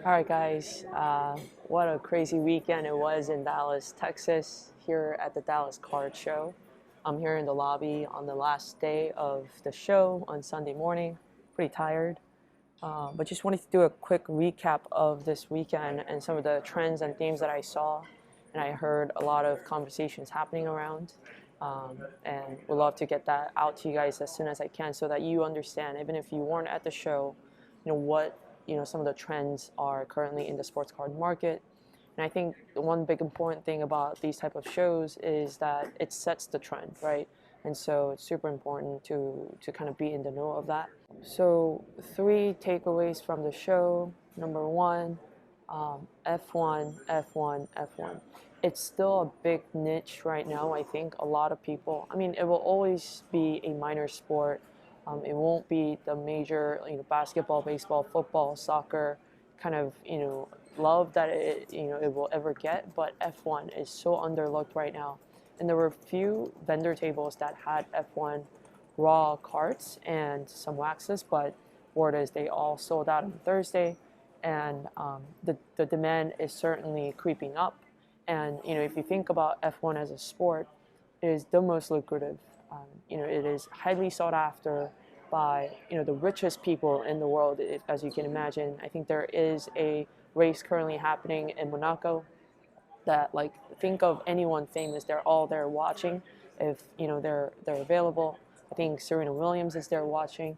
All right, guys. What a crazy weekend it was in Dallas, Texas, here at the Dallas Cardshow. I'm here in the lobby on the last day of the show on Sunday morning. Pretty tired, but just wanted to do a quick recap of this weekend and some of the trends and themes that I saw. And I heard a lot of conversations happening around. And would love to get that out to you guys as soon as I can so that you understand, even if you weren't at the show, what some of the trends are currently in the sports card market. And I think the one big important thing about these type of shows is that it sets the trend, right? And so it's super important to kind of be in the know of that. So 3 takeaways from the show. Number one, F1, F1, F1. It's still a big niche right now. I think a lot of people. I mean, it will always be a minor sport. It won't be the major, basketball, baseball, football, soccer kind of, love that it will ever get. But F1 is so underlooked right now, and there were a few vendor tables that had F1 raw carts and some waxes, but word is they all sold out on Thursday, and the demand is certainly creeping up. And if you think about F1 as a sport, it is the most lucrative. It is highly sought after by the richest people in the world, as you can imagine. I think there is a race currently happening in Monaco that, like, think of anyone famous, they're all there watching if they're available. I think Serena Williams is there watching.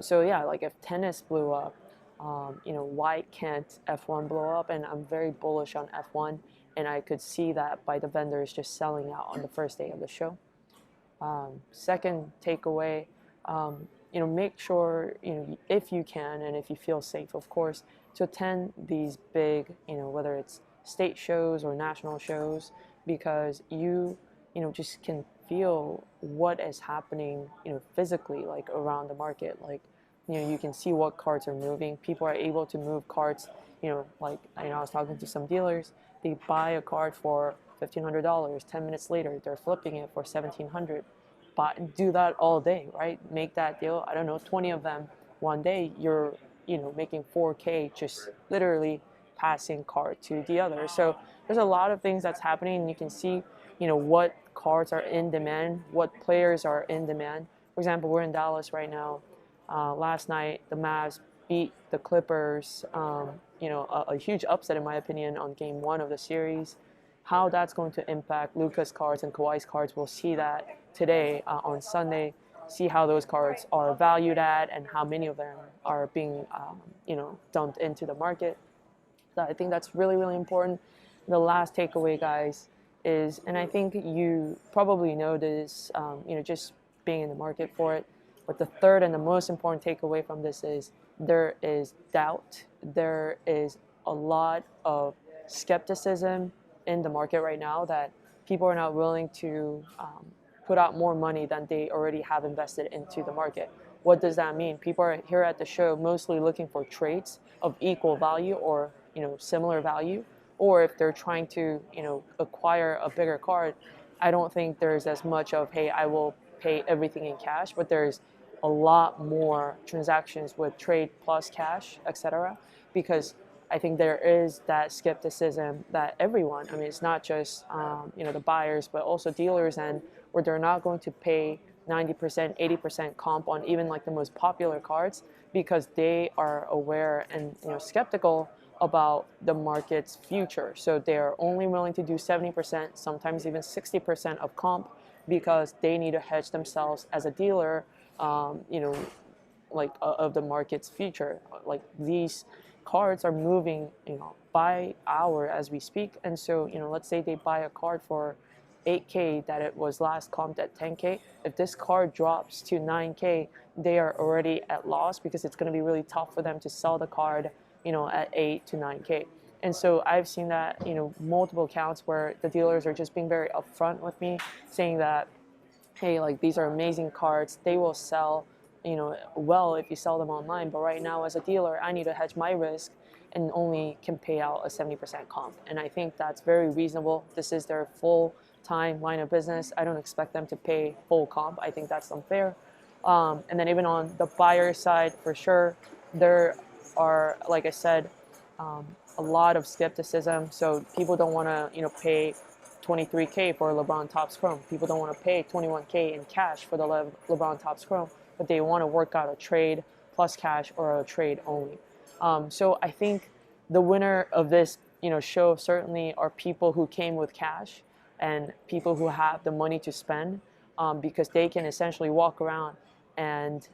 So yeah, like if tennis blew up, why can't F1 blow up? And I'm very bullish on F1, and I could see that by the vendors just selling out on the first day of the show. Second takeaway, make sure, if you can and if you feel safe, of course, to attend these big, whether it's state shows or national shows, because just can feel what is happening, physically, like around the market. Like, you can see what cards are moving. People are able to move cards, like, I was talking to some dealers. They buy a card for $1,500. 10 minutes later, they're flipping it for $1,700. But do that all day, right? Make that deal. I don't know, 20 of them one day. You're, making 4K just literally passing card to the other. So there's a lot of things that's happening. You can see, what cards are in demand, what players are in demand. For example, we're in Dallas right now. Last night, the Mavs beat the Clippers. A huge upset, in my opinion, on game one of the series. How that's going to impact Luka's cards and Kawhi's cards, we'll see that today on Sunday. See how those cards are valued at and how many of them are being, dumped into the market. So I think that's really, really important. The last takeaway, guys, is, and I think you probably know this, just being in the market for it, but the third and the most important takeaway from this is there is doubt. There is a lot of skepticism in the market right now that people are not willing to put out more money than they already have invested into the market. What does that mean? People are here at the show mostly looking for trades of equal value or similar value, or if they're trying to acquire a bigger card. I don't think there's as much of, hey, I will pay everything in cash, but there's a lot more transactions with trade plus cash, etc. Because I think there is that skepticism that everyone, I mean, it's not just the buyers, but also dealers, and where they're not going to pay 90%, 80% comp on even like the most popular cards because they are aware and skeptical about the market's future. So they're only willing to do 70%, sometimes even 60% of comp because they need to hedge themselves as a dealer, of the market's future. Like these cards are moving, by hour as we speak. And so, let's say they buy a card for 8K that it was last comped at 10K. If this card drops to 9K, they are already at loss because it's going to be really tough for them to sell the card, at 8 to 9K. And so I've seen that, multiple accounts where the dealers are just being very upfront with me, saying that, hey, like these are amazing cards. They will sell, well if you sell them online. But right now, as a dealer, I need to hedge my risk and only can pay out a 70% comp. And I think that's very reasonable. This is their full-time line of business. I don't expect them to pay full comp. I think that's unfair. And then even on the buyer side, for sure, there are, like I said, a lot of skepticism. So people don't want to, pay 23K for a LeBron Topps Chrome. People don't want to pay 21K in cash for the LeBron Topps Chrome, but they want to work out a trade plus cash or a trade only. So I think the winner of this, show certainly are people who came with cash and people who have the money to spend, because they can essentially walk around and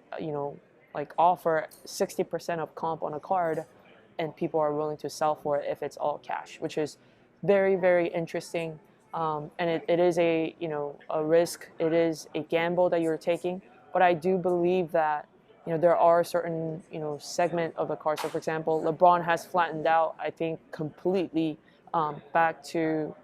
like offer 60% of comp on a card, and people are willing to sell for it if it's all cash, which is very, very interesting. And it is a risk. It is a gamble that you're taking. But I do believe that there are certain segment of the card. So for example, LeBron has flattened out, I think, completely back to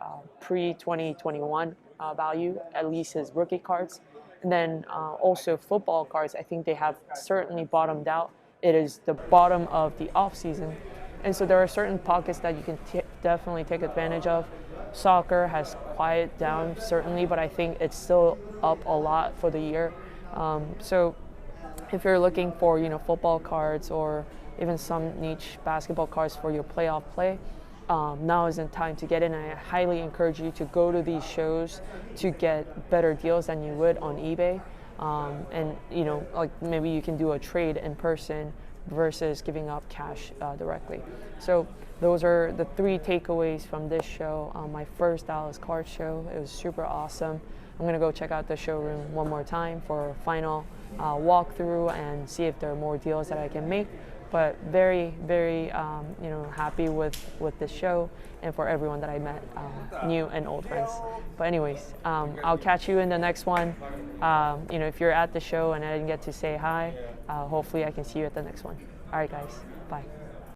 pre-2021 value, at least his rookie cards. And then also football cards, I think they have certainly bottomed out. It is the bottom of the off season, and so there are certain pockets that you can definitely take advantage of. Soccer has quieted down certainly, but I think it's still up a lot for the year. So if you're looking for football cards or even some niche basketball cards for your playoff play, now is the time to get in. I highly encourage you to go to these shows to get better deals than you would on eBay. And like maybe you can do a trade in person versus giving up cash directly. So those are the 3 takeaways from this show, my first Dallas Card Show. It was super awesome. I'm gonna go check out the showroom one more time for a final walkthrough and see if there are more deals that I can make. But very, very, happy with this show and for everyone that I met, new and old friends. But anyways, I'll catch you in the next one. If you're at the show and I didn't get to say hi, hopefully I can see you at the next one. All right, guys. Bye.